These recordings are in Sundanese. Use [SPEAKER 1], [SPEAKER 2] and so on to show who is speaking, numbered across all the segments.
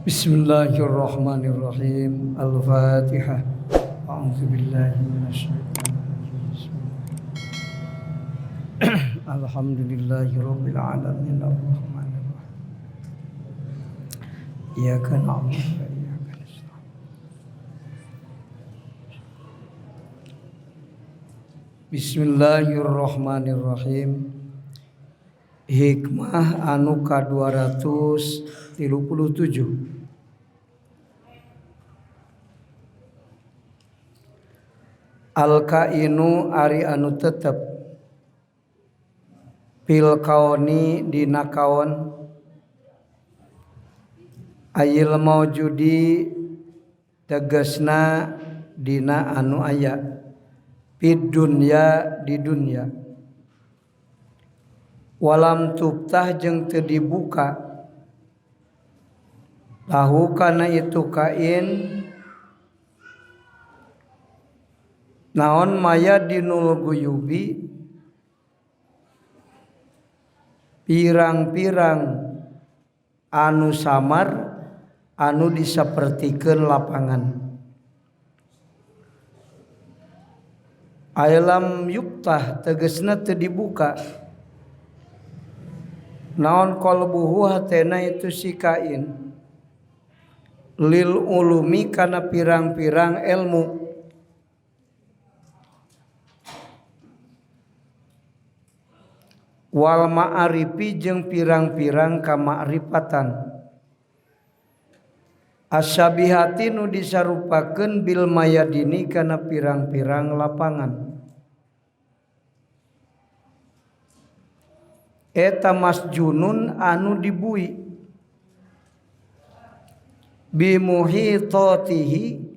[SPEAKER 1] Bismillahirrahmanirrahim. Al-Fatihah. A'udzu billahi minasyaitonir rajim. Alhamdulillahirabbil alamin arrahmanir rahim. Iyyaka na'budu wa iyyaka nasta'in. Bismillahirrahmanirrahim. Hikmah anu ka-237. Al-kainu ari anu tetep fil kauni dina kaon ayil maujudi tegasna dina anu aya fid dunya di dunya walam tuftah jeung teu dibuka lahu kana itu kain naon maya dinul guyubi pirang-pirang anu samar anu disapertikeun lapangan ailam yuktah tegasna teu dibuka naon qalbuhu hatena itu si kain lil ulumi kana pirang-pirang ilmu wal ma'arifi jeung pirang-pirang kama'rifatan asyabihati nu disarupakeun bil mayadini kana pirang-pirang lapangan eta masjunun anu dibui bimuhitatihi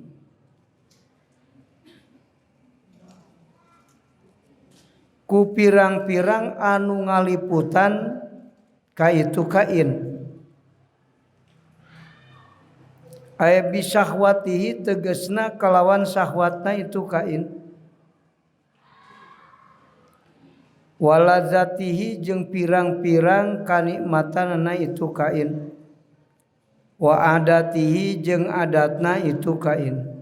[SPEAKER 1] ku pirang-pirang anu ngaliputan ka itu kain aya bisahwatihi tegasna kalawan sahwatna itu kain walazatihi jeung pirang-pirang kanikmatanna itu kain wa adatihi jeung adatna itu kain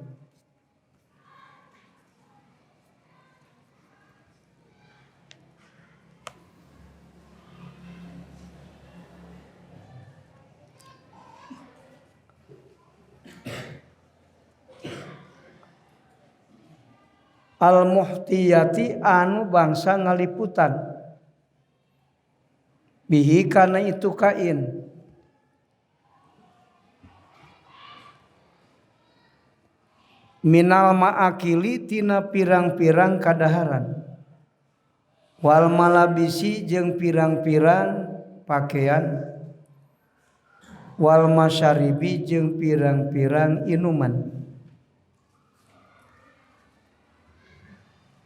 [SPEAKER 1] al-muhtiyati anu bangsa ngaliputan bihi kana itu kain minal ma'akili tina pirang-pirang kadaharan wal malabisi jeung pirang-pirang pakaian wal masyaribi jeung pirang-pirang inuman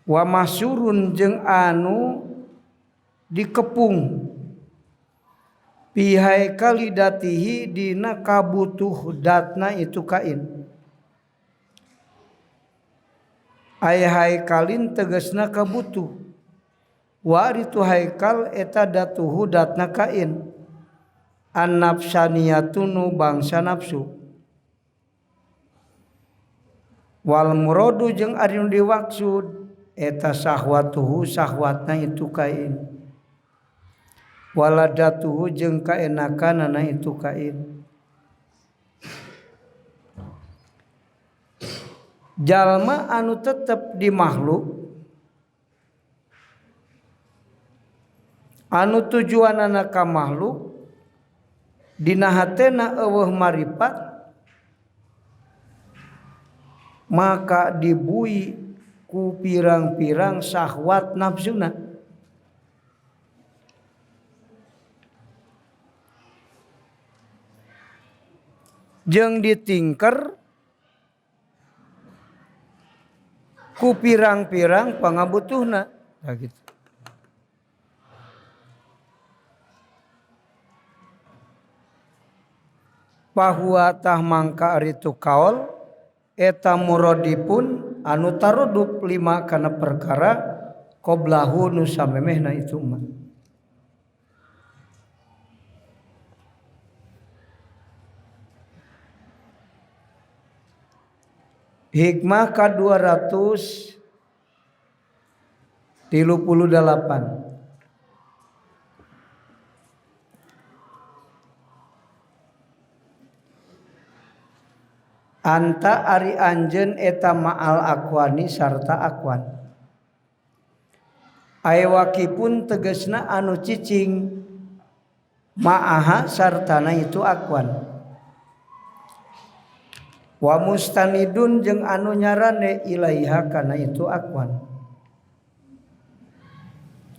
[SPEAKER 1] wa masyurun jeung anu dikepung pihai kalidatihi dina kabutuh datna itu kain ay haikalin tegasna kabutuh wa aritu haikal eta datuhu datna kain an nafsaniyatunu bangsa nafsu wal muradu jeung ari nu dimaksud eta sahwatuhu sahwatna itu kain waladatuhu jeung kaenakanana itu kain jalma anu tetep di makhluk anu tujuanana ka makhluk dina hatena eueuh marifat maka dibui ku pirang-pirang syahwat nafsuna jeung ditingker ku pirang-pirang pangabutuhna gitu. Bahwa tah mangka aritu kaul eta muradipun anu taroduk lima kana perkara qoblahu nu samemehna itu mah Hikmah ka 238. Anta ari anjeun eta ma'al akwani sarta akwan. Aywakipun tegesna anu cicing ma'aha sartana itu akwan. Wa mustanidun jeung anu nyarane ilaiha kana itu akwan.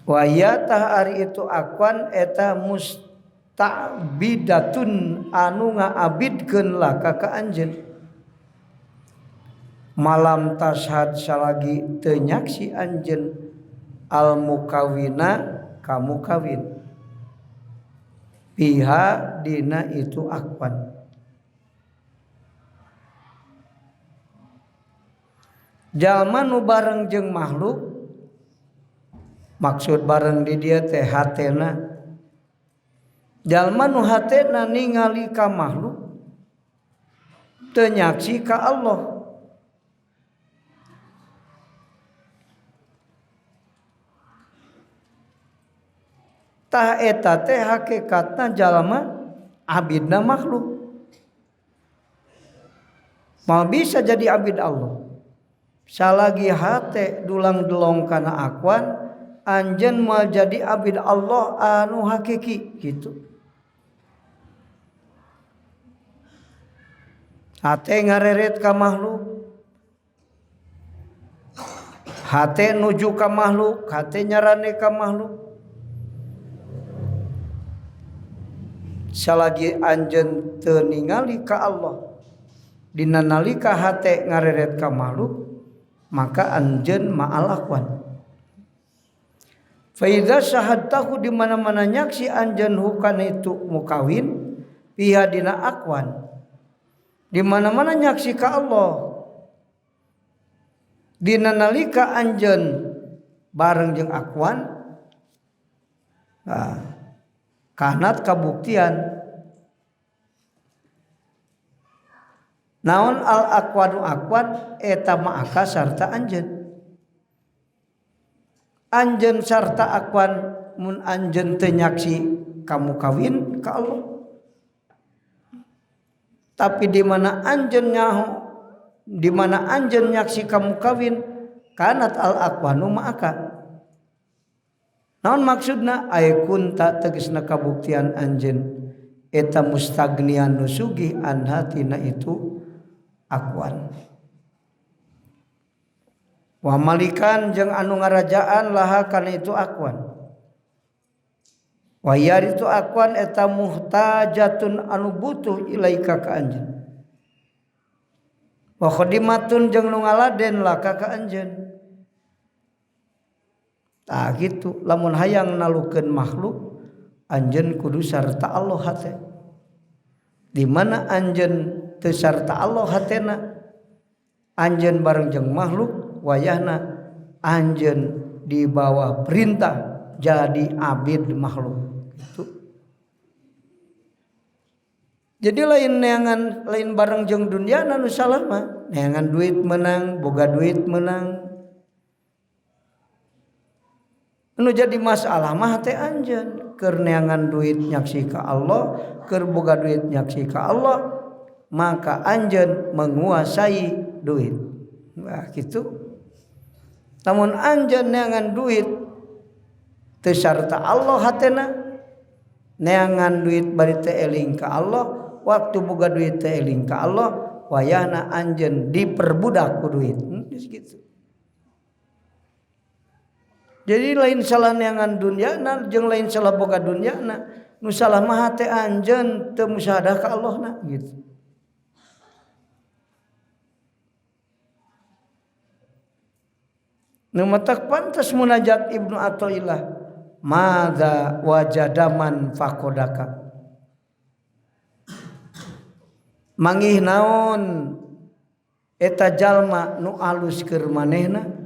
[SPEAKER 1] Wa ya tah ari itu akwan eta musta'bidatun anu ngaabidkeun laka ka anjeun. Malam tashad salagi teu nyaksi anjeun al mukawina kamu kawin piha dina itu akwan. Jalma nu bareng jeung makhluk maksud bareng di dieu teh hatena. Jalma nu hatena ningali ka makhluk teu nyaksi ka Allah. Tah eta teh hakikatna jalma abidna makhluk. Mau bisa jadi abid Allah. Salagi hate dulang delong kana akwan, anjeun mal jadi abid Allah anu hakiki gitu. Hate ngareret ka makhluk. Hate nuju ka makhluk, hate nyarane ka makhluk. Salagi anjeun teu ningali ka Allah dina nalika hate ngareret ka makhluk maka anjeun ma'al akwan. Fa idza syahadtahu di mana-mana nyaksi anjeun hukana itu mukawin piha dina akwan. Di mana-mana nyaksi ka Allah dina nalika anjeun bareng jeung akwan. Kanat kabuktian naon al aqwanu aqwan eta ma'aka sarta anjeun. Anjeun sarta aqwan mun anjeun teu nyaksi kamu kawin ka Allah. Tapi di mana anjeun nyaho di mana anjeun nyaksi kamu kawin kanat al aqwanu ma'aka. Naon maksudna ay kunta tegasna kabuktian anjeun eta mustagnian nusugi an hatina itu akwan. Wa malikan jeung anu ngarajaan laha kana itu akwan. Wa yari itu akwan eta muhtajatun anu butuh ilaika ka anjeun. Wa khadimatun jeung nu ngaladen laka ka anjeun. Tah gitu lamun hayang nalukeun makhluk anjeun kudu sarta Allah hate. Di mana anjeun teu sarta Allah hatena anjeun bareng jeung makhluk wayahna anjeun di bawah perintah jadi abid makhluk gitu. Jadi lain neangan lain bareng jeung dunia nu salah mah neangan duit menang boga duit menang. Nu jadi masalah mah teh anjeun keur neangan duit nyaksi ka Allah, keur boga duit nyaksi ka Allah, maka anjeun menguasai duit. Nah, gitu. Namun anjeun neangan duit teu sarta Allah hatena, neangan duit bari teu eling ka Allah, waktu boga duit teu eling ka Allah, wayahna anjeun diperbudak ku duit. Gitu. Jadi lain salah neangan dunyana jeung lain salah boga dunyana. Nu salah mah teh anjeun teu musyahadah ka Allahna gitu. Nu matak pantas munajat Ibnu Athaillah madza wajadaman faqodaka. Mangih naon eta jalma nu alus keur manehna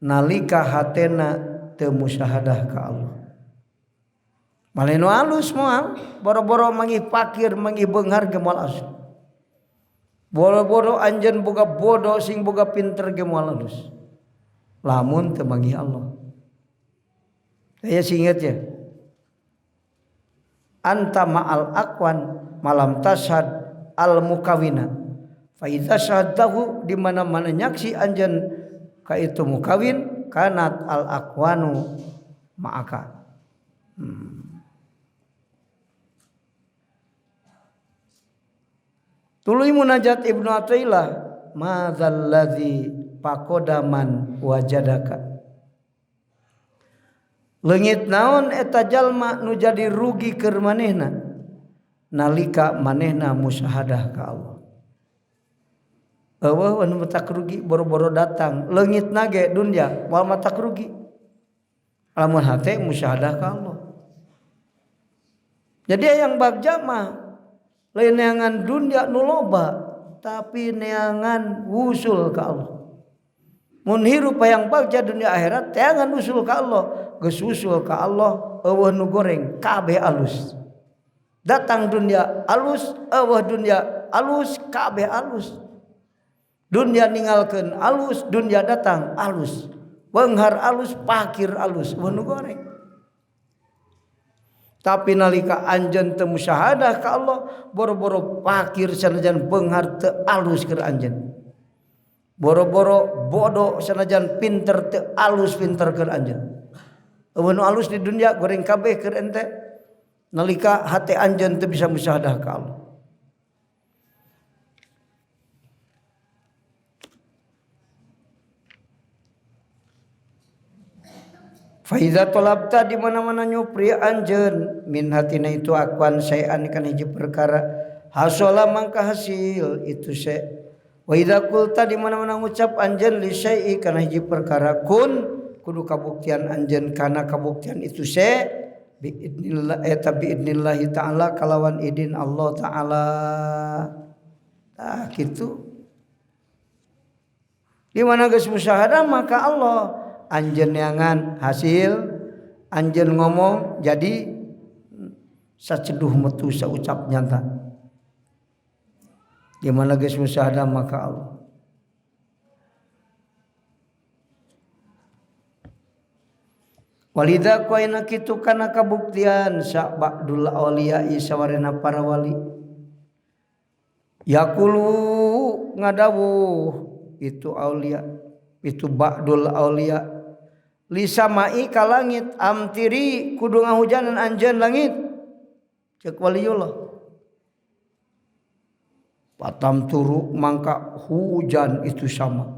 [SPEAKER 1] nalika hatena teu musyahadah ka Allah. Malih nu alus moal boro-boro mangih pakir mangih beunghar ge moal asli. Boro-boro anjeun boga bodoh sing boga pinter ge moal alus. Lamun teu manggih Allah. Aya singet ya. Anta ma'al aqwan malam tashhad al mukawina. Fa idza syahadahu di mana-mana nyaksi anjeun ka itu mukawin kanat al aqwanu ma'aka. Tuluy munajat Ibnu Athaillah madzal ladzi faqadaman wajadaka. Leungit naon eta jalma nu jadi rugi keur manehna nalika manehna musyahadah ka Allah. Eueuh anu matak rugi boro-boro datang leungitna ge dunya moal matak rugi. Lamun hate musyahadah ka Allah. Jadi yang bagja mah lain neangan dunia nu loba tapi neangan wusul ka Allah. Mun hirup hayang bagja dunia akhirat teangan usul ka Allah, geus usul ka Allah eueuh nu goreng kabeh alus. Datang dunia alus, eueuh dunia alus, kabeh alus. Dunia ninggalkeun alus, dunia datang alus. Beunghar alus, pakir alus, eueuh nu goreng. Tapi nalika anjeun teu musyahadah ka Allah boro-boro pakir sanajan beunghar teu alus keur anjeun. Boro-boro bodoh sanajan pinter teu alus pinter keur anjeun. Eueuh nu alus di dunia goreng kabeh keur ente. Nalika hate anjeun teu bisa musyahadah ka Allah. Faiza talabta di mana-mana nyupri anjeun min hatina itu akwan sayan kana hiji perkara hasola mangka hasil itu se. Wa idza qulta di mana-mana ngucap anjeun li syai'i kana hiji perkara kun kudu kabuktian anjeun kana kabuktian itu se bi idnillah bi idnillah taala kalawan idin Allah taala. Tah kitu. Di mana geus musyahadah maka Allah anjeun neangan hasil anjeun ngomong jadi saceduh metu saucap nyata. Di mana geus musyahadah maka Allah. Walidza qaina kitu kana kabuktian sa ba'dul auliya'i sawarena para wali. Yaqulu ngadawuh itu aulia itu ba'dul auliya li samai ka langit amtiri kudu ngahujanan anjeun langit ceuk waliullah patam turu mangka hujan itu sama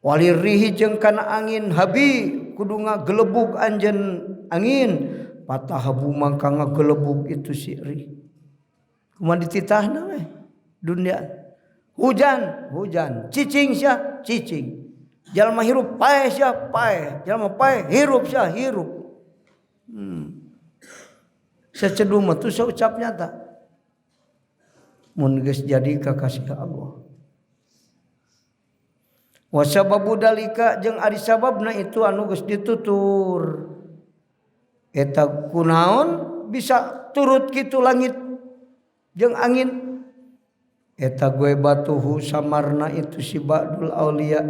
[SPEAKER 1] walirihi jeung kana angin habi kudu ngagelebug anjeun angin patahabu mangka ngagelebug itu siri kumaha dititahna we dunya hujan cicing sia cicing jalma hirup pae sia pae jalma pae hirup sia hirup saceduh mah tu saucap nyata mun geus jadi kakasih Allah wa sababu dalika jeung ari sababna itu anu geus ditutur eta kunaon bisa turut kitu langit jeung angin eta gue batuhu samarna itu si ba'dul aulia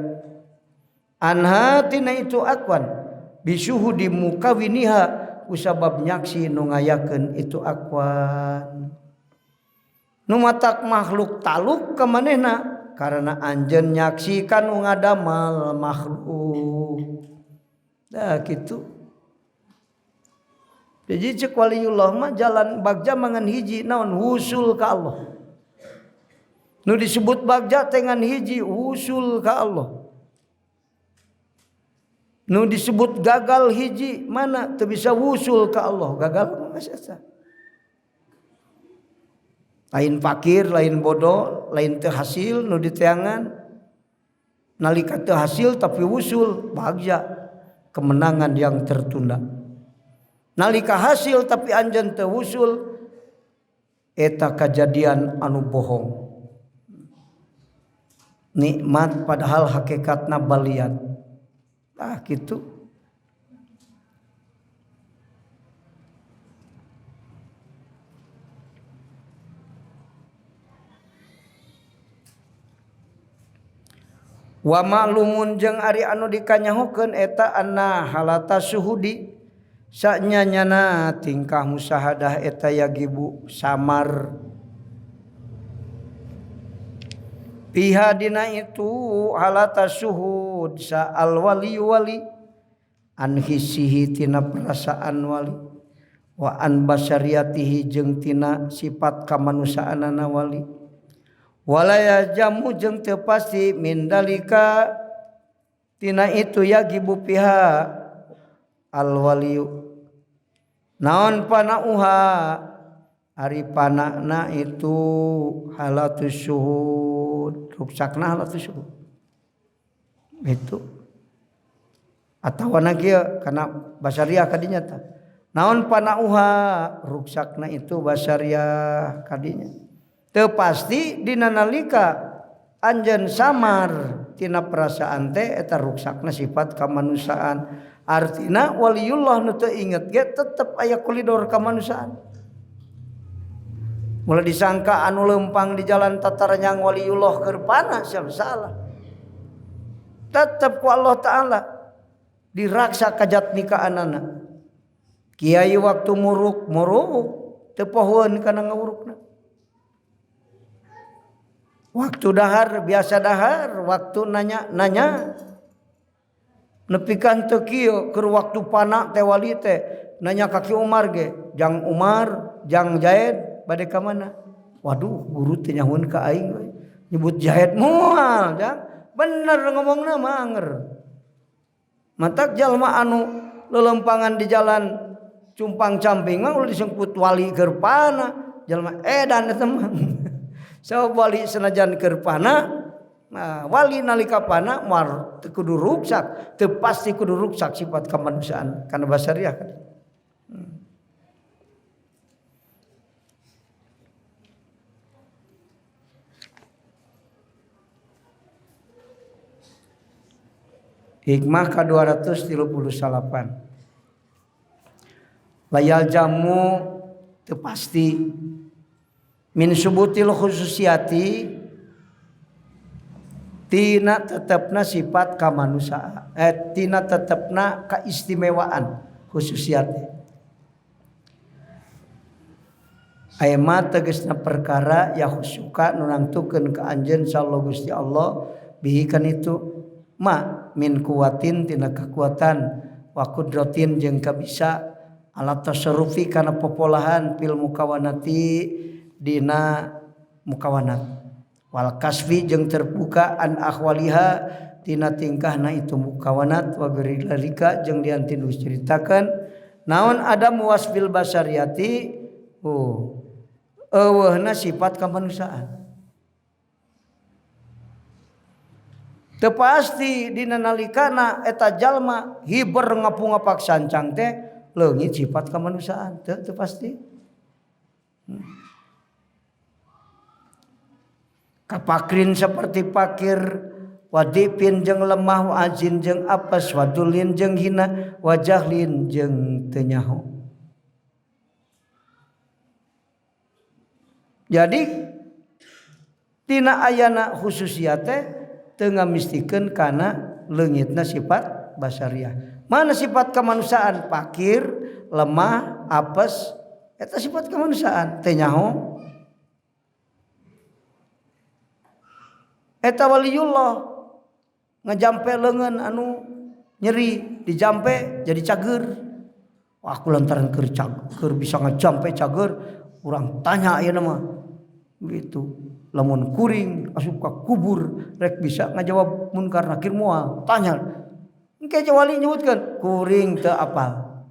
[SPEAKER 1] anha tina itu akwan bisuhudi mukawiniha kusabab nyaksi nu ngayakeun itu akwan nu matak makhluk taluk ka manehna karena anjeun nyaksikan nu ngadamal makhluk dah kitu. Jadi cek waliullah mah jalan bagja mangan hiji naon husul ka Allah. Nu disebut bagja tengan hiji usul ka Allah. Nu disebut gagal hiji mana teu bisa usul ka Allah, gagal mah asa. Lain fakir, lain bodoh, lain teu hasil nu diteangan. Nalika teu hasil tapi usul bagja kemenangan yang tertunda. Nalika hasil tapi anjeun teu usul eta kejadian anu bohong. Nikmat padahal hakikatna balian. Gitu. Wa ma'lumun jeung ari anu dikanyahokeun eta anna halata suhudi sanyanyana tingkah musahadah eta yagibu samar piha dina itu halata suhud sa al wali an hisihi tina perasaan wali wa an basyariatihi jeung tina sifat kamanusaanana wali walaya jamu jeung teu pasti min dalika tina itu yagibu piha al waliyu naon panauha ari panana itu halatus syuhud ruksakna halatus syuhud itu atawana kieu kana basariah kadinya tah naon panauha ruksakna itu basariah kadinya teu pasti dina nalika anjeun samar tina perasaan teh eta ruksakna sifat kamanusiaan artina waliullah nu teu inget ge tetep aya koridor kamanusiaan mulai disangka anu lempang di jalan tataranyang waliullah keur pana siapa salah tetep ku Allah taala diraksa kajatnikaanana kiai waktu muruk teu pohoeun kana ngawurukna waktu dahar biasa dahar, waktu nanya nepikan teu kieu keur waktu pana teh wali teh nanya ka Ki Umar ge, Jang Umar, Jang Jaid bade ka mana? Waduh, guru teh nyahoeun ka aing we. Nyebut Jaid moal, Jang. Bener ngomongna manger. Matak jalma anu lelempangan di jalan cumpang camping mah ulah disebut wali keur pana, jalma edan eta mah. Sabab wali senajan keur pana, nah, wali nalika pana mar teu kudu ruksak, teu pasti kudu ruksak sifat kamanusiaan kana basariah kan. Hikmah ke-238 layal jamu teu pasti min subutil khususiyati tina tetepna sifat kamanusiaan tina tetepna kaistimewaan khususiyati aya mah tegasna perkara ya khusuka nu nangtukeun ka anjeun sallallahu Gusti Allah bihi kan itu ma min kuwatin tina kekuatan wa qudratin jeung kabisa ala tasarrufi kana popolahan fil mukawanati dina mukawanat wal kasfi jeung terbuka an akhwaliha tina tingkahna itu mukawanat wa birilika jeung diantin diceritakeun naon ada muwasfil basariyati eueuhna sifat kamanusiaan teu pasti dina nalikana eta jalma hiber ngapungapak sancang teh leungit sifat kamanusiaan teu pasti kapakrin seperti pakir wadipin jeung lemah wajin jeung apes wadulin jeung hina wajahlin jeung teu nyaho jadi tina ayana khususiyat teh teu ngamistikeun kana leungitna sifat basariah mana sifat kamanusiaan pakir lemah apes eta sifat kamanusiaan teu nyaho eta waliullah ngajampe leungeun anu nyeri dijampe jadi cager wah kulantaran keur bisa ngajampe cager urang tanya ayeuna mah gitu lamun kuring asup ka kubur rek bisa ngajawab munkar nakir moal tanya engke wali nyebutkeun kuring teu apal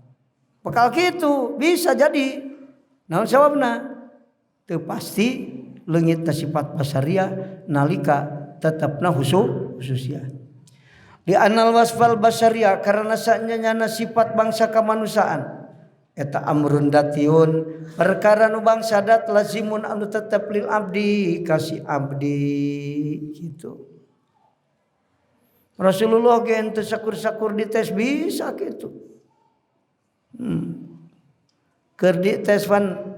[SPEAKER 1] bakal kitu bisa jadi naon sababna teu pasti leungitna sifat basariah nalika tetapna khususiyah di anal wasfal basariah karena sanyana sifat bangsa kamanusiaan eta amrun datiun perkara nu bangsa dat lazimun anu tetep lil abdi kasih abdi gitu Rasulullah ge ente sakur-sakur dites bisa gitu keur dites pan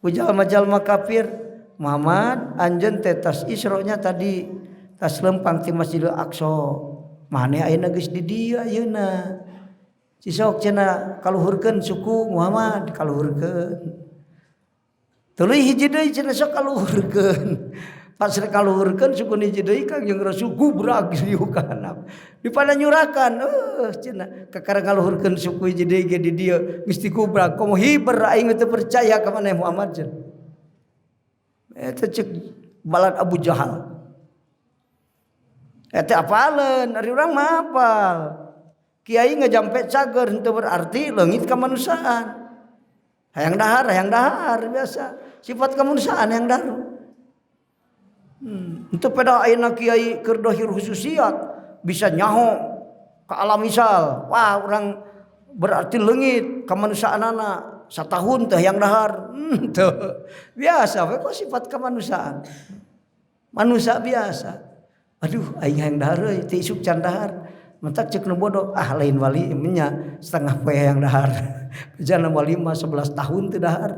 [SPEAKER 1] ku jalma-jalma kafir Muhammad anjeun teh tas Isra nya tadi tas lempang ti Masjidil Aqsa maneh ayeuna geus di dieu ayeuna si sok cenah kaluhurkeun suku Muhammad kaluhurkeun tuluy hiji deui cenah sok kaluhurkeun pas kaluhurkeun suku hiji deui Kangjeng Rasul gubrak riuk ka handap dipada nyurakan cenah kakara kaluhurkeun suku hiji deui ge di dieu geus digubrak komo hiber aing teu percaya ka maneh Muhammad cenah eta ceuk balad Abu Jahal eta apaleun ari urang mah apal kiai ngajampe cager henteu berarti leungit kamanusiaan hayang dahar biasa sifat kemanusiaan yang daru henteu pada ayeuna kiai keur dohir khususiat bisa nyaho ka alam misal wah urang berarti leungit kamanusiaanana satahun teh hayang dahar teu biasa we kok sifat kemanusiaan manusia biasa aduh aing hayang dahar euy teu isuk can dahar mentak cek nu bodoh lain wali nya setengah poe hayang dahar jana wali mah 11 tahun teu dahar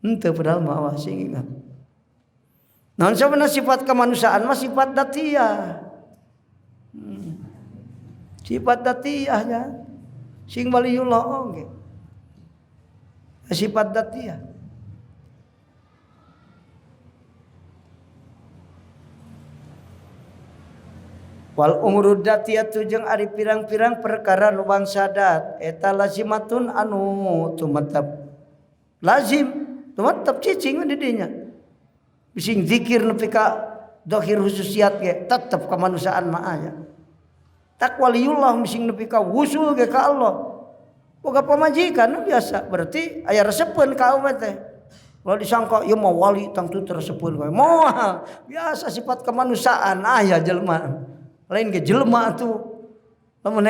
[SPEAKER 1] henteu padahal mah awas sing ingat naon sabana sifat kemanusiaan mah sifat datiyah sifat datiyah ya sing waliullah oge sifat datiyah wal umurud datiyatu jeung ari pirang-pirang perkara nu bangsa dat eta lazimatun anu tumatab lazim tumatab cicing di dinya bising zikir nepi ka dohir khususiat ge tetep kemanusiaan mah aya tak waliullah bising nepi ka wusul ge ka Allah boga pamajikan biasa berarti aya resepeun ka awewe teh kalau disangka ieu mah wali tangtu teresepeun we moal biasa sifat kemanusiaan aya jelema lain ke jelema atuh lamun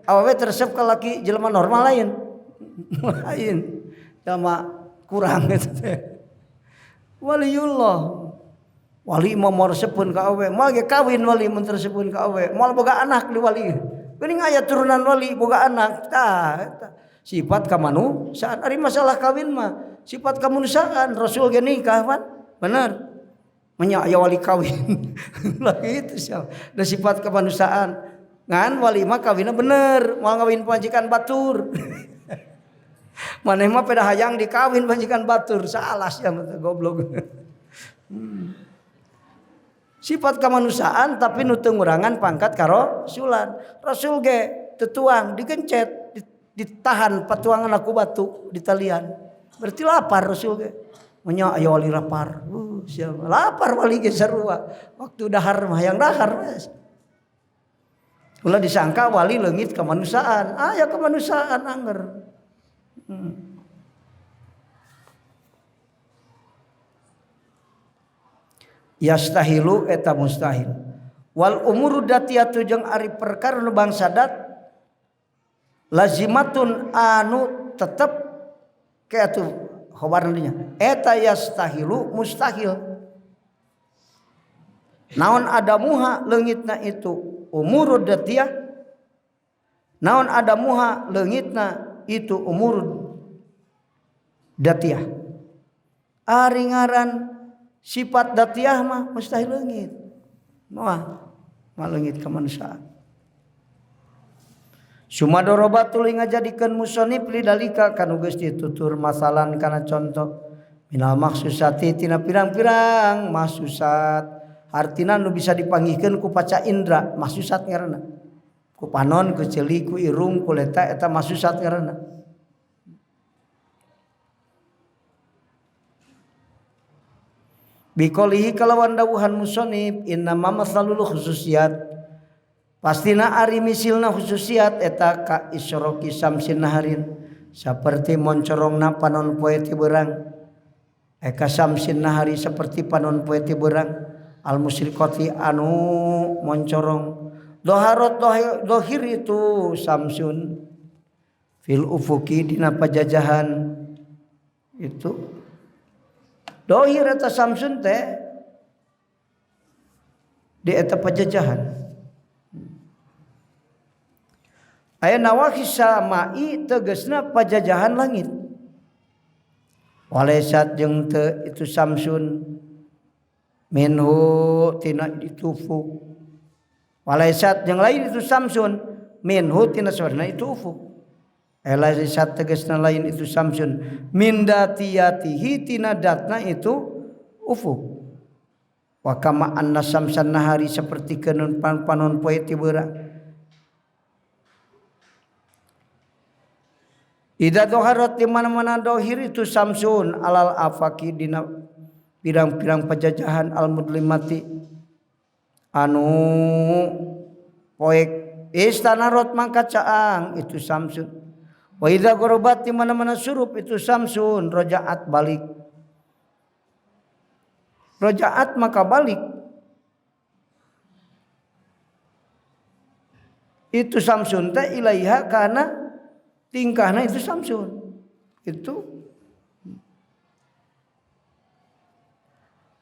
[SPEAKER 1] awewe teresep ka laki jelema normal lain sama kurang eta teh waliullah wali mah mau resepkeun ka awewe moal ge kawin wali mun teresepkeun ka awewe moal boga anak di wali geuning aya turunan wali boga anak tah eta sifat kamanusiaan ari masalah kawin mah sifat kemanusiaan Rasul ge nikah kan bener nya aya wali kawin lah itu sia da sifat kemanusiaan ngan wali mah kawinna bener moal ngawin panjikan batur maneh mah pada hayang dikawin panjikan batur salah sia goblok sifat kemanusiaan tapi nu teu ngurangan pangkat karo rasulan rasul ge tetuang digencet ditahan patuangan aku batu di talian berarti lapar rasul ge nya aya wali lapar siapa lapar wali ge sarua waktu dahar mah hayang dahar ulah disangka wali leungit kemanusiaan aya kemanusiaan anger yastahilu eta mustahil wal umuru datiyatu jeung ari perkara nu bangsa dat lazimatun anu tetep ke atuh khobarna dinya eta yastahilu mustahil naon adamuha leungitna itu umurud datiyah naon adamuha leungitna itu umurud datiyah ari ngaran sifat datiyah mah mustahil leungit moal leungit kemanusiaan Sumadoroba tuluy ngajadikeun musannif lidalika kanu geus ditutur masalan kana contoh minal maksusati tina pirang-pirang maksusat artina nu bisa dipanggihkeun ku paca indra maksusat ngaranna ku panon ku ceuli ku irung ku leta eta maksusat ngaranna biqolihi kalawan dawuhan musannif inna mamatsalul khususiyat pastina ari misilna khususiat eta ka isroqi samsin naharin saperti moncorongna panon poe ti beurang eka samsin nahari saperti panon poe ti beurang al musyrikati anu moncorong doharot dohir itu samsun fil ufuki dina pajajahan itu dohir eta samsun teh di eta pajajahan aya nawahis samai tegasna pajajahan langit walaisat jeung teu itu samsun minhu tina itu ufuk walaisat yang lain itu samsun minhu tina sawarna itu ufuk laisat tegasna lain itu samsun min datiyatihi tina datna itu ufuk wa kama anna samsan nahari seperti keun panon poe ti beurang ida doharat di mana-mana dohir itu samsun alal afaki dina pirang-pirang pajajahan al mudlimati anu poek istanarot mangka caang itu samsun wa idza gorobat di mana-mana surup itu samsun rojaat balik rojaat maka balik itu samsun teh ilaiha kana tingkahna itu samsun itu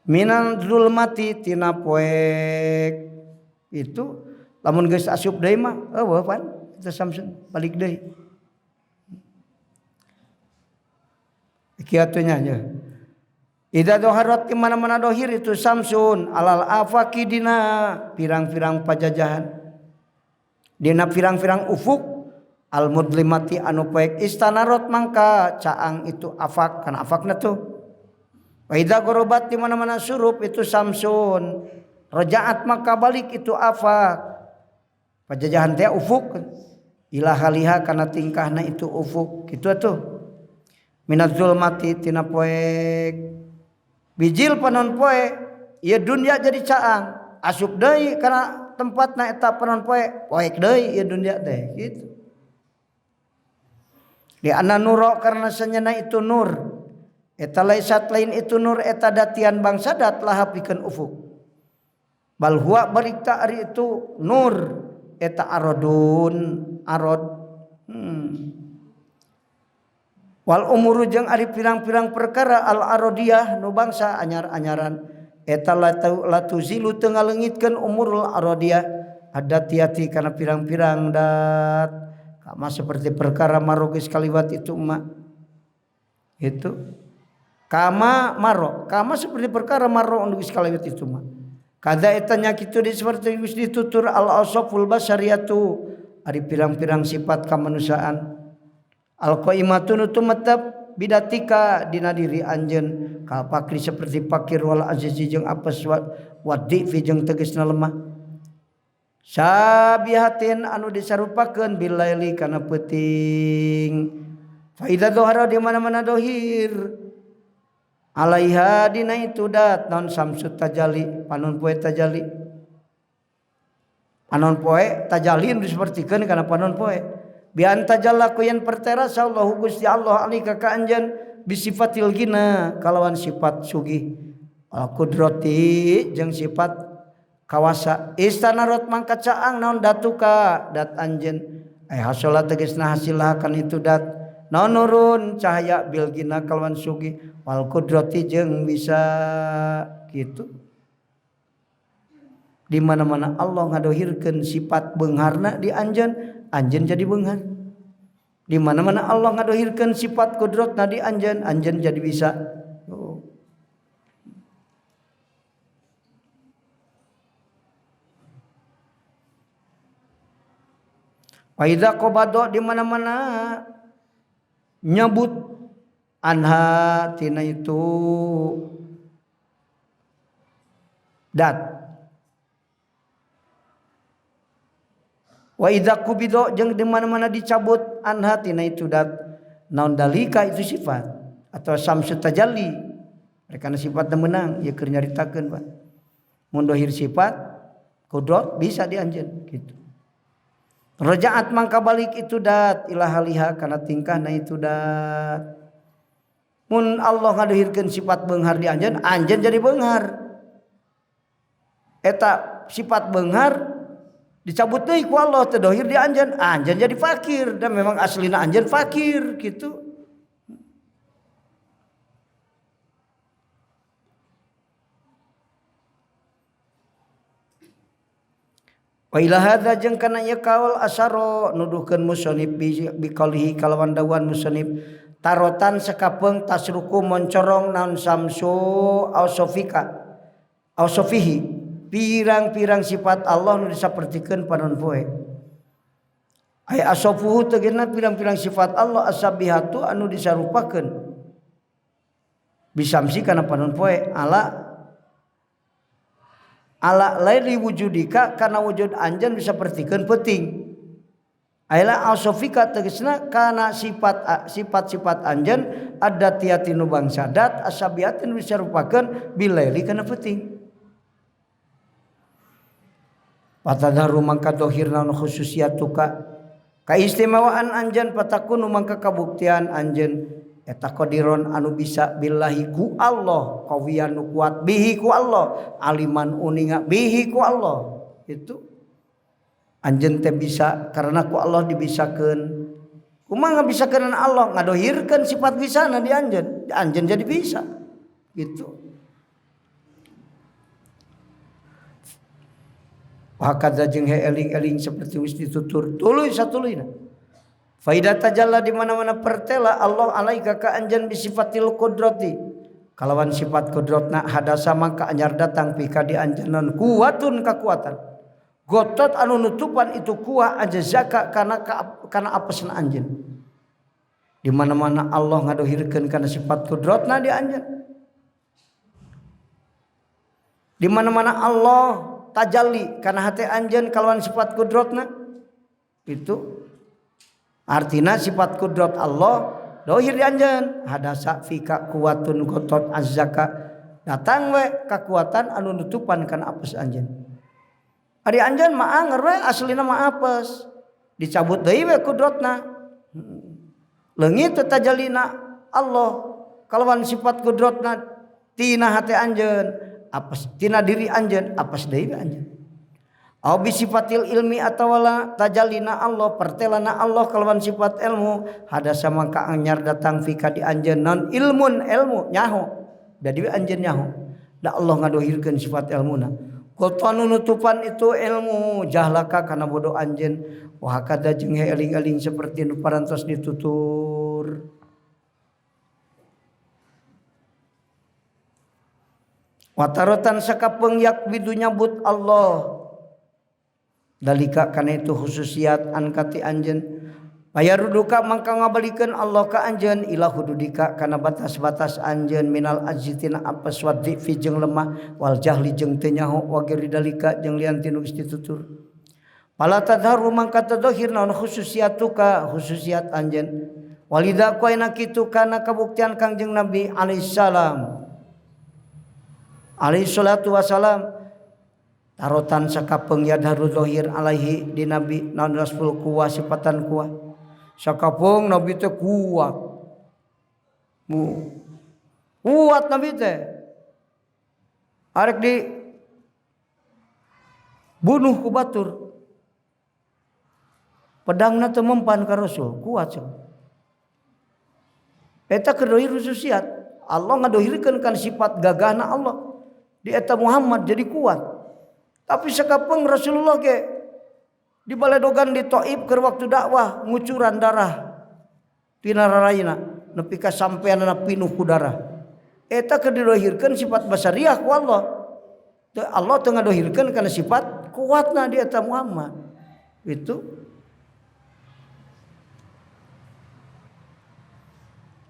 [SPEAKER 1] minan zulmati tina poek itu lamun geus asup deui mah eueuh pan itu samsun balik deui kiatunya nya ida doharat di mana-mana dohir itu samsun alal afaki dina pirang-pirang pajajahan dina pirang-pirang ufuk al mudlimati anu poek istanarot mangka caang itu afak kana afakna tuh wa idza gorobat di mana-mana surup itu samsun rajaat maka balik itu afak pajajahan teh ufuk ila haliha kana tingkahna itu ufuk kitu atuh minaz zulmati tina poek bijil panon poe ieu dunya jadi caang asup deui kana tempatna eta panon poe poek deui ieu dunya teh kitu di anna nuro karena senyana itu nur eta laisat lain itu nur eta datian bangsa dat laha pikeun ufuk bal huwa barikta ari itu nur eta arodun arod wal umuru jeung ari pirang-pirang perkara al arodiyah nu bangsa anyar-anyaran eta latuzilu teu ngaleungitkeun umurul arodiyah adatiati kana pirang-pirang dat kama seperti perkara marogis kaliwat itu emak itu kama maro kama seperti perkara maro anu geus kalewet itu mah kada eta nya kitu di seperti geus ditutur al ausaful basariyatu ari pirang-pirang sifat kamanusiaan al qaimatun tumatab bidatika dina diri anjeun kal pakri seperti pakir wal azizi jeung apes wadi fi jeung tegasna lemah sabihatin anu disarupakeun bilaili kana peuting fa idza dhahara di mana-mana dohir alaiha dina itu dat naon samsut tajalli panon poe tajalli panon poe tajalin disapertikeun kana panon poe bi antajalla kuyan pertera sallahu Gusti Allah alika ka anjeun bisifatil gina kalawan sifat sugih al qudrati jeung sifat kawasa istanarot mangka caang naon datuka dat anjeun hasola tegasna hasilah kan itu dat naon nurun cahaya bil gina kalawan sugih wal qudrati jeung bisa kitu di mana-mana Allah ngadohirkeun sifat beungharna di anjeun anjeun jadi beunghar di mana-mana Allah ngadohirkeun sifat qudratna di anjeun anjeun jadi bisa wa idza qabada di mana-mana nyebut anha tina itu dat wa idza kubido jeung di mana-mana dicabut anha tina itu dat naon dalika itu sifat atau samsut tajalli mereka sifatna meunang ieu keur nyaritakeun Pak mun dohir sifat qudrat bisa dianjeun kitu rajaat mangka balik itu dat ila haliha kana tingkahna itu dat mun Allah ngadohirkeun sifat beunghar di anjeun anjeun jadi beunghar eta sifat beunghar dicabut deui ku Allah teu dohir di anjeun anjeun jadi fakir dan memang aslina anjeun fakir gitu wa ila hadza jeung kana ieu kaul asyara nuduhkeun musannif bi qalihi kalawan dawan musannif tarotan sakapeung tasruku moncorong naon samsu ausofika ausofihi pirang-pirang sifat Allah nu disapertikeun panon poe ay asofuhu tegasna pirang-pirang sifat Allah asabihatu anu disarupakeun bisamsi kana panon poe ala laili wujudika kana wujud anjeun disapertikeun peuting aila asofika tegasna kana sifat-sifat anjeun adatiyati nu bangsadat asabiatin disarupakeun bilaili kana peuting patadharu mangka dohirna khususiyatuka kaistimewaan anjeun patakunu mangka kabuktian anjeun eta qadiron anu bisa billahi ku Allah qawiyan nu kuat bihi ku Allah aliman uninga bihi ku Allah itu anjeun teh bisa karena ku Allah dibisakeun kumaha ngabisakeun Allah ngadohirkeun sifat bisana di anjeun jadi bisa gitu hakadza jeung eling-eling seperti wis ditutur tuluy satuluyna faidah tajalla di mana-mana pertela Allah alaika ka anjeun bisifatil qudrati kalawan sifat qudratna hadasa maka anyar datang pika di anjeunna kuwatun kakuatan gotot anu nutupan itu kuah aja zaka karena apesna anjeun di mana-mana Allah ngadohirkeun kana sifat qudratna di anjeun di mana-mana Allah tajalli kana hate anjeun kalawan sifat qudratna itu artina sifat qudrat Allah dohir di anjeun hadasa fika kuwatun gotot azzaka datang we kakuatan anu nutupan kana apes anjeun ari anjeun mah anger we aslina mah apes dicabut deui we qudratna leungit teh tajallina Allah kalawan sifat qudratna tina hate anjeun apes tina diri anjeun apes deui we anjeun au bi sifatil ilmi atawala tajallina Allah pertelana Allah kalawan sifat ilmu hadasa mangka anyar datang fika di anjeun non ilmun ilmu nyaho jadi we anjeun nyaho da Allah ngadohirkeun sifat ilmuna qotanu nutupan itu ilmu jahlaka kana bodoh anjeun wa hakada jeung eling-eling seperti nu parantos ditutur watarotan sakapeung yak bidu nyabut Allah dalika kana itu khususiat an kati anjeun payaruduka mangka ngabalikeun Allah ka anjeun ila hududika kana batas-batas anjeun minal ajtina apes wadhi fi jeung lemah wal jahli jeung teu nyaho wa geri dalika jeung lian tinu istitutur pala tadharu mangka tadhir naon khususiyatuka khususiat anjeun walida qaina kitu kana kabuktian Kangjeng Nabi alaihi salam alaihi salatu wasalam tarotan sakapeung yadharu zahir alaihi di Nabi naon rasul kuwa sifatan kuwa sakapeung Nabi teh kuat Nabi teh arek di bunuh ku batur pedangna teu mempan ka Rasul kuat sih eta kedohir khususiat Allah ngadohirkeun kan sifat gagahna Allah di eta Muhammad jadi kuat tapi sakapeung Rasulullah ge di baledogan di Thaif keur waktu dakwah ngucuran darah tina rarayna nepi ka sampeanna pinuh ku darah eta keur didohirkeun sifat basariah ku Allah Allah teu ngadohirkeun kana sifat kuatna di eta Muhammad itu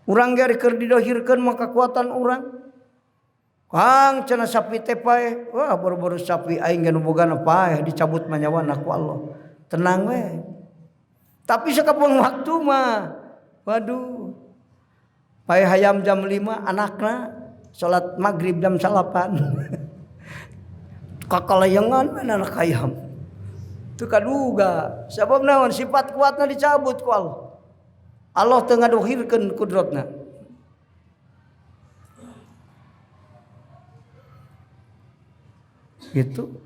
[SPEAKER 1] urang ge keur didohirkeun maka kekuatan urang Kang cenah sapi teh paeh wah boro-boro sapi aing geus boga paeh dicabut manyawana ku Allah tenang we tapi sakapeung waktu mah waduh paeh hayam jam 5 anakna salat maghrib jam 8 kakalayangan mana anak hayam teu kaduga sabab naon sifat kuatna dicabut ku Allah Allah teu ngadohirkeun kudratna gitu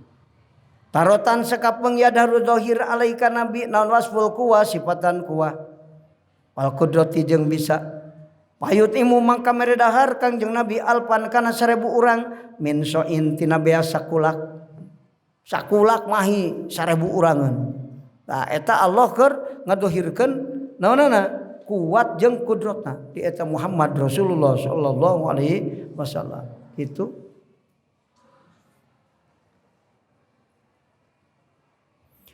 [SPEAKER 1] tarotan sakapeung yadharu zahir alaika Nabi naon wasful kuwa sifatan kuwa wal qudrati jeung bisa payut imu mangka mere dahar Kangjeng Nabi alpan kana 1000 urang min soin tina bea sakulak mahi 1000 urangan nah eta Allah keur ngadohirkeun naonana kuat jeung kudratna di eta Muhammad Rasulullah sallallahu alaihi wasallam itu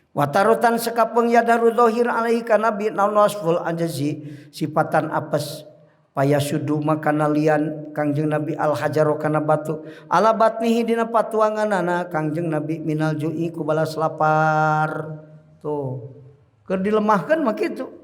[SPEAKER 1] Watarutan sekapeung yadaru zahir alaihi kana nabi naon wasful ajazi sifatan apes payasudu makana lian Kangjeng Nabi al hajaro kana batu ala batnihi dina patuanganana Kangjeng Nabi minal ju'i ku balas lapar tuh keur dilemahkeun mah kitu.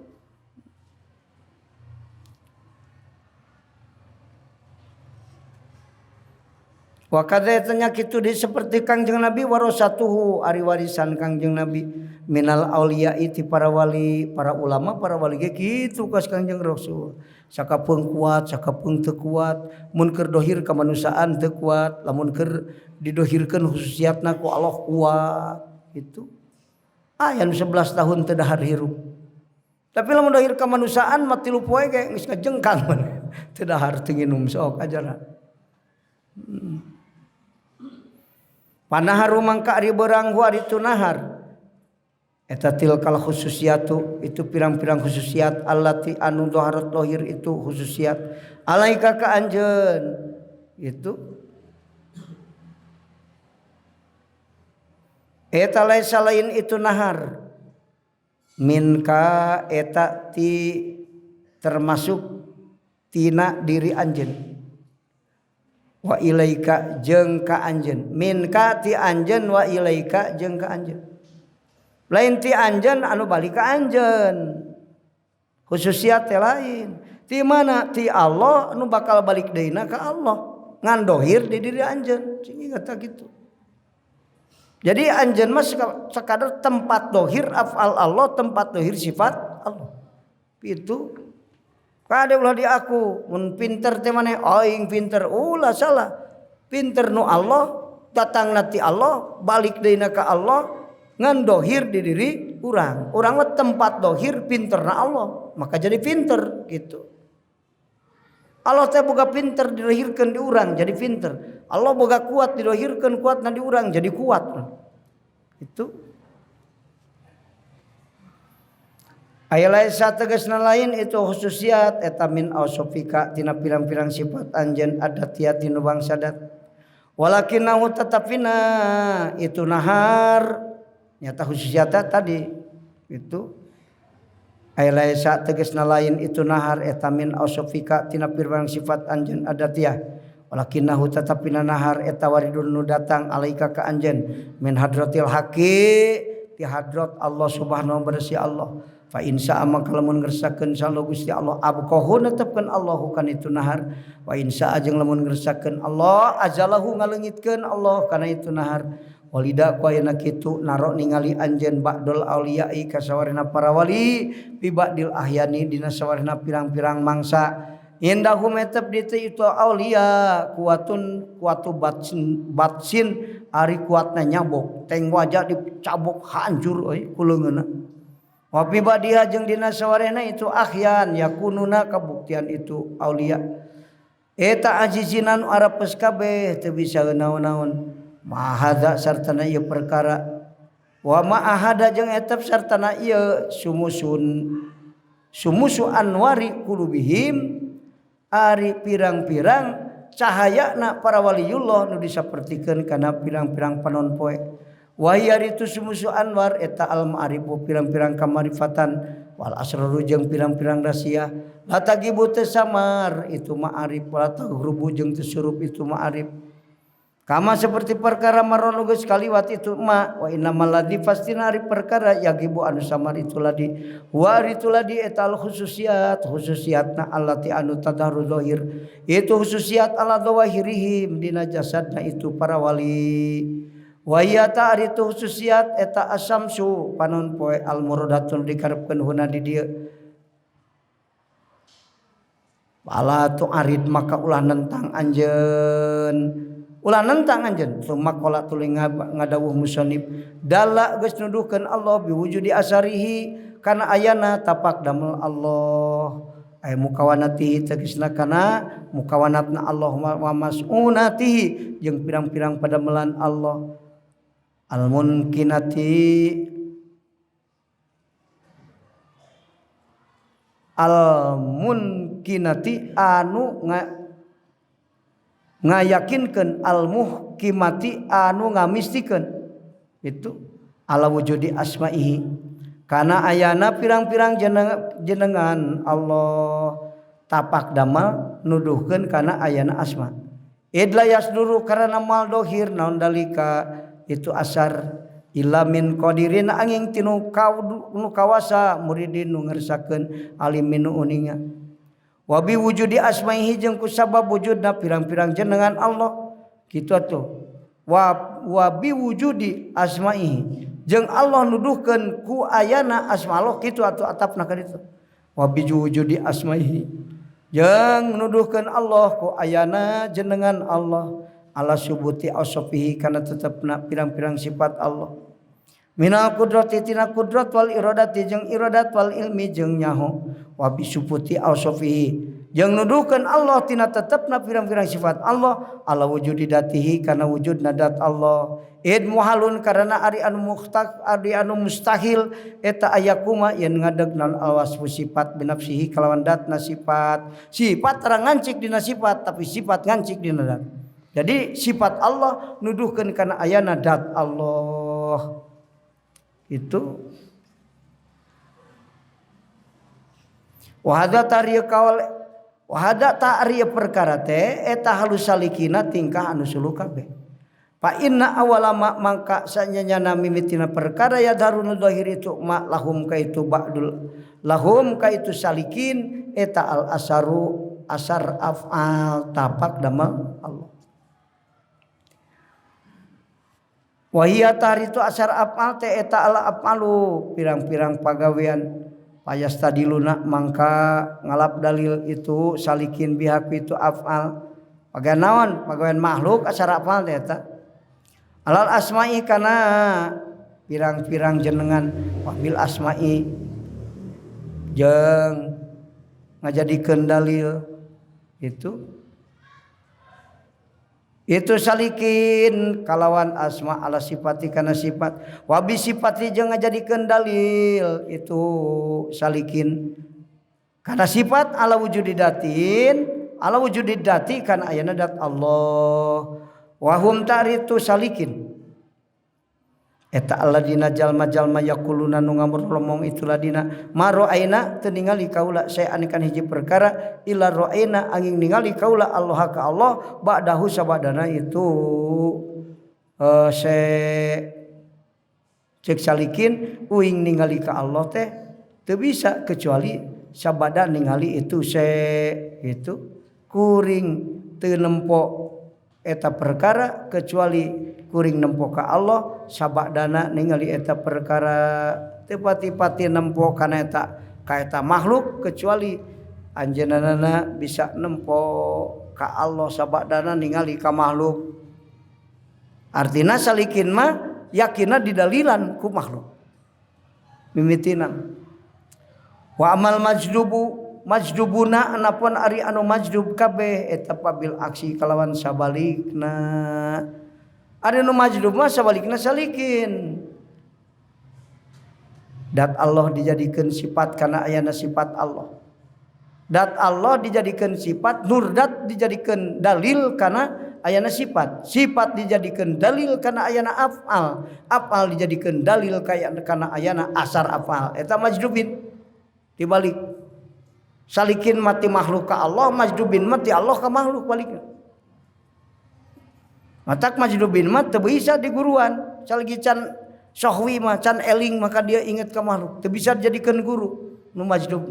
[SPEAKER 1] Wa kadzanya kitu di seperti Kangjeng Nabi warasatuhu ari warisan Kangjeng Nabi minal auliya'i ti para wali, para ulama, para wali ge kitu kas Kangjeng Rasul. Sakapeung kuat, sakapeung teu kuat, mun keur dohir ka manusiaan teu kuat, lamun keur didohirkeun khususiyatna ku Allah kuat gitu. Aya nu 11 tahun teu dahar hirup. Tapi lamun dohir ka manusiaan mah 3 poe ge geus ngajengkang teu dahar teu nginum sok ajarna. Panahar mangka ari beurang ari tu nahar eta tilkal khususiyatu itu pirang-pirang khususiyat allati anu dhaharat dhahir itu khususiyat alaika ka anjeun itu eta laisa lain itu nahar minka eta ti termasuk tina diri anjeun wa ilaika jeung ka anjeun minka ti anjeun wa ilaika jeung ka anjeun lain ti anjeun anu balik ka anjeun khususiat teh lain ti mana ti Allah anu bakal balik deuna ka Allah ngan dohir di diri anjeun cing kata gitu. Jadi anjeun mah sekadar tempat dohir afal Allah, tempat dohir sifat Allah itu. Kade ulah di aku mun pinter teh maneh aing pinter ulah salah pinter nu Allah datangna ti Allah balik deuna ka Allah ngan dohir di diri urang mah tempat dohir pinterna Allah maka jadi pinter gitu. Allah teh boga pinter didohirkeun di urang jadi pinter, Allah boga kuat didohirkeun kuatna di urang jadi kuat itu. Aya laisa tegasna lain itu khususiat eta min ausofika tina pirang-pirang sifat anjeun adatia tinu bangsa dat walakinahu tatapina itu nahar nyata khususiatna tadi itu aya laisa tegasna lain itu nahar eta min ausofika tina pirang sifat anjeun adatia walakinahu tatapina nahar eta waridun nu datang alaika ka anjeun min hadratil haqi ti hadrat Allah subhanahu wa ta'ala Allah fa insya amma kalamun ngersakeun sallo Gusti Allah abqahu netepkeun Allahu kan itu nahar wa insya jeung lamun ngersakeun Allah ajalahu ngaleungitkeun Allah kana itu nahar walida ku ayeuna kitu naro ningali anjeun ba'dul auliya'i ka sawarena para wali fi ba'dil ahyani dina sawarena pirang-pirang mangsa indahum etep ditu itu aulia kuatu batsin ari kuatna nyabok teng wajah dicabok hancur euy ku leungeunna wa fi badiha jeung dina sawarehna itu ahyan yakununa kabuktian itu aulia eta ajizinan arapes kabeh teu bisa naon-naon mahadza sartana ieu perkara wa ma'ahada jeung etep sartana ieu sumusu anwari qulubihim ari pirang-pirang cahayana para waliullah nu disapertikeun kana pirang-pirang panon poe wahiyar itu sumusu anwar eta al ma'arifu pirang-pirang kamarifatan wal asraru jeung pirang-pirang rahasia la tagibu teu samar itu ma'arif wala taghrubu jeung teu surup itu ma'arif kama seperti perkara marono geus kaliwat itu ma wa innamal ladzi fastina ari perkara yagibu anu samar itu ladi wa itu ladi eta al khususiyatna allati anu tadharu zahir itu khususiyat ala zawahirihim dina jasadna itu para wali wa ya ta'ritu khususiyat eta asamsu panon poe al muradatun dikarepkeun huna di dieu wala tu arid maka ulah nentang anjeun ulah nentang anjeun sumakola tuluy ngadawuh musannif dalla geus nuduhkeun Allah biwujudi asarihi kana ayana tapak damel Allah ay mukawanatihi tegasna kana mukawanatna Allah wa mas'unatihi jeung pirang-pirang padamelan Allah al munkinati anu ngayakinkeun al muhkimati anu ngamistikeun itu ala wujudi asma'ihi kana ayana pirang-pirang jenengan Allah tapak damel nuduhkeun kana ayana asma idla yasduru karana mal dohir naon dalika itu asar illa min qadirin angin tinu kawasa muridin nu ngersakeun alimin uninga wa bi wujudi asma'ihi jeung ku sabab wujudna pirang-pirang jenengan Allah kitu atuh wa bi wujudi asma'ihi jeung Allah nuduhkeun ku ayana asma Allah kitu atuh atapna ka ditu wa bi wujudi asma'ihi jeung nuduhkeun Allah ku ayana jenengan Allah ala subuti ausofihi kana tetepna pirang-pirang sifat Allah minal qudrati tina qudrat wal iradati jeung iradat wal ilmi jeung nyaho wa bi subuti ausofihi jeung nuduhkeun Allah tina tetepna pirang-pirang sifat Allah ala wujudi datihi kana wujudna dat Allah id muhalun karana ari anu mustahil eta ayakuma yen ngadegna alwasfu sifat binafsihi kalawan datna sifat terang ngancik dina sifat tapi sifat ngancik dina dat jadi sifat Allah nuduhkeun kana ayana dat Allah itu wahada ta'riya perkara teh eta halus salikina tingkah anu suluh kabeh fa inna awala mangka sanyana mimitina perkara ya darun zahir itu ma lahum kaitu ba'dul lahum kaitu salikin eta al asaru asar af'al tapak damel Allah wa hiya taritu asar af'al teh eta al afalu pirang-pirang pagawean payastadiluna mangka ngalap dalil itu salikin bihak itu af'al pagawean naon pagawean makhluk asar af'al teh eta alal asma'i kana pirang-pirang jenengan wabil asma'i jeung ngajadikeun dalil itu salikin kalawan asma ala sifati kana sifat wabi sifati jeung ngajadikeun dalil itu salikin kana sifat ala wujudi datin ala wujudi dati kana ayana dat Allah wahum ta'ritu salikin eta alladina jalma-jalma yaquluna nu ngamurlomong itu ladina maroaina teu ningali kaula saean kan hiji perkara illa roaina angin ningali kaula Allah ka Allah ba'dahu sabadana itu cek salikin uing ningali ka Allah teh teu bisa kecuali sabada ningali itu itu kuring teu nempo eta perkara kecuali kuring nempo ka Allah sabadana ningali eta perkara teu pati-pati nempo kana eta makhluk kecuali anjeunna bisa nempo ka Allah sabadana ningali ka makhluk artina salikin mah yakinna didalilan ku makhluk mimitina wa amal majdubuna anapun ari anu majdub kabeh eta pabil aksi kalawan sabalikna ari anu majdub mah sabalikna salikin dat Allah dijadikeun sifat kana ayana sifat Allah dat Allah dijadikeun sifat nurdat dijadikeun dalil kana ayana sifat dijadikeun dalil kana ayana afal dijadikeun dalil kana ayana asar afal eta majdubin dibalik salikin mati makhluk ka Allah majdubin mati Allah ka makhluk balikna matak majdubin mah teu bisa diguruan salagi can sahwi mah can eling maka dia ingat ka makhluk teu bisa dijadikeun guru nu majdub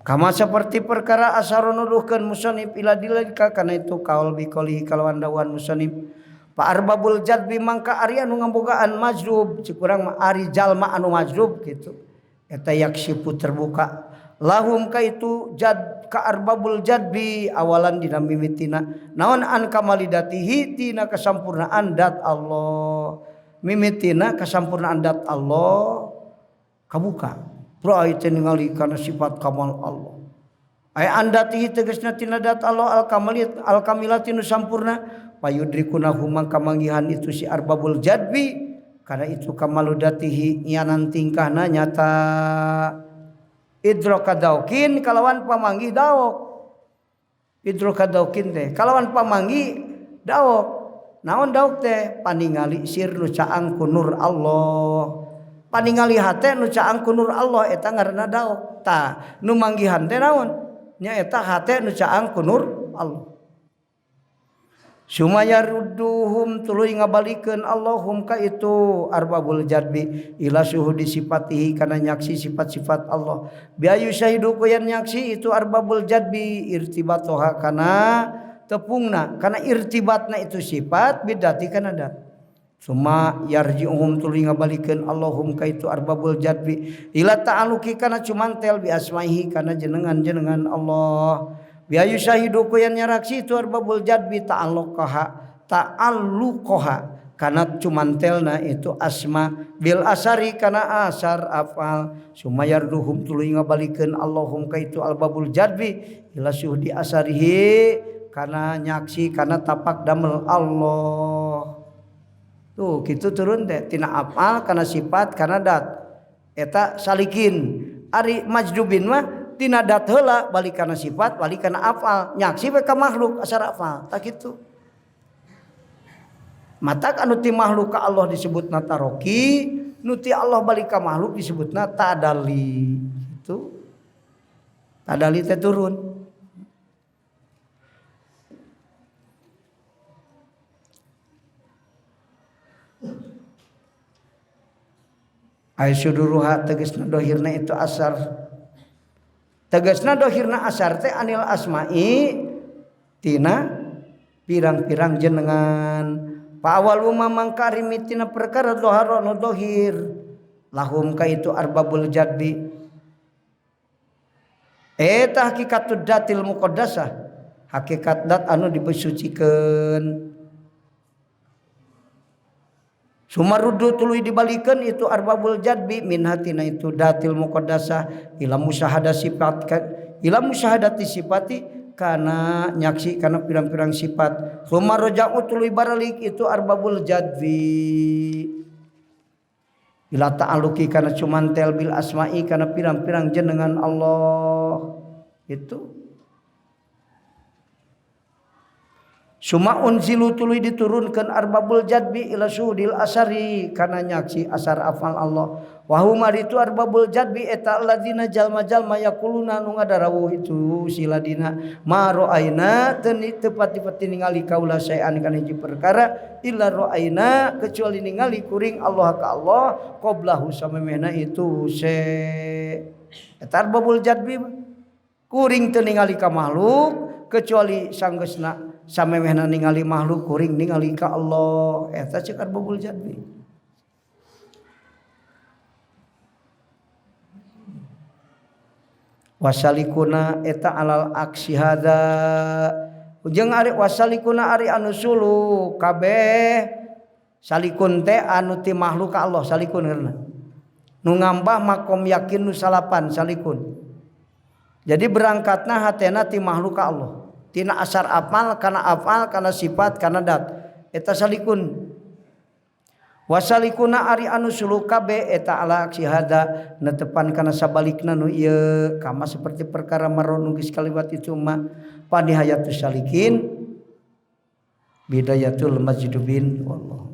[SPEAKER 1] kama seperti perkara asarun nuduhkeun musannif ila dilika kana itu kaul bi qalihi kalawan dawan musannif fa arbabul jadbi mangka ari anu ngambogaan majdub cikurang ari jalma anu majdub kitu eta yaksipu terbuka lahum kaitu jad ka arbabul jadbi awalan dina mimitina naon an kamalidatihi tina kasampurnaan dat Allah mimitina kasampurnaan dat Allah kabuka ra'aita ningali kana sifat kamal Allah ay andatihi tegasna tina dat Allah al kamilati nu sampurna payudrikunahu mangka manggihan itu si arbabul jadbi karena itu kamaludatihi nyanan tingkahna nyata idrokadaukin kalawan pamanggih daok idrokadaukin teh kalawan pamanggih daok naon dauk teh paningali sir nu caang ku nur Allah paningali hate nu caang ku nur Allah eta ngaranna dauk tah nu manggihan teh naon nya eta hate nu caang ku nur Allah sumaya rudduhum tuluy ngabalikeun Allahum ka itu arbabul jadbi ila syuhudi sifatihi kana nyaksi sifat-sifat Allah biayu syahidu kuyan nyaksi itu arbabul jadbi irtibatoha kana tepungna kana irtibatna itu sifat bidati kana dat summa yarji'uhum tuluy ngabalikeun Allahum ka itu arbabul jadbi ila ta'aluki kana cumantel bi asma'ihi kana jenengan-jenengan Allah biayu syahidu kuyan nyaraksi itu arbabul jadbi ta'alluqaha kana cumantelna itu asma bil asari kana asar afal sumayarduhum tuluy ngabalikeun Allahum ka itu arbabul jadbi ila syuhdi asarihi kana nyaksi kana tapak damel Allah tuh kitu turun teh tina afal kana sifat kana dat eta salikin ari majdubin mah tina dat heula balik kana sifat balik kana afal nyaksi we ka makhluk asar afal tak kitu matak anu ti makhluk ka Allah disebutna taroki nu ti Allah balik ka makhluk disebutna tadali itu tadali teh turun ay suduruha tegasna dohirna itu asar tegasna dohirna asar teh anil asma'i tina pirang-pirang jenengan pa awal mamang karimitina perkara doharono dohir lahum ka itu arbabul jadbi eta hakikatud datil muqaddasah hakikat dat anu dibesucikeun sumaruddu tuluy dibalikeun itu arbabul jadbi min hatina itu datil muqaddasah ila musyahadati sifati kana nyaksi kana pirang-pirang sifat sumarja'u tuluy baralik itu arbabul jadbi ila ta'alluqi kana cumantel bil asma'i kana pirang-pirang jenengan Allah itu suma unzilu tuluy diturunkeun arbabul jadbi ila syuhudil asari kana nyaksi asar afal Allah wa huma itu arbabul jadbi eta alladzina jalma-jalma yaquluna nu ngadarawuh itu siladina ma ra'aina teu pati-pati ningali kaula saean kana hiji perkara illa ra'aina kecuali ningali kuring Allah ka Allah qablahu samemehna itu eta arbabul jadbi kuring teu ningali ka makhluk kecuali sanggeusna samemehna ningali makhluk kuring ningali ka Allah eta ceuk arbabul jadbi wasalikuna eta alal aksi hada jeung ari wasalikuna ari anu sulu kabeh salikun teh anu ti makhluk ka Allah salikun ngaranna nu ngambah makom yakin nu salapan salikun jadi berangkatna hatena ti makhluk ka Allah tina asar afal kana sifat kana dat eta salikun wasalikuna ari anu sulu kabeh eta ala aksi hada netepan kana sabalikna nu ieu kama seperti perkara maron geus kaliwat itu mah panihayatus salikin bidayatul majdubin wallah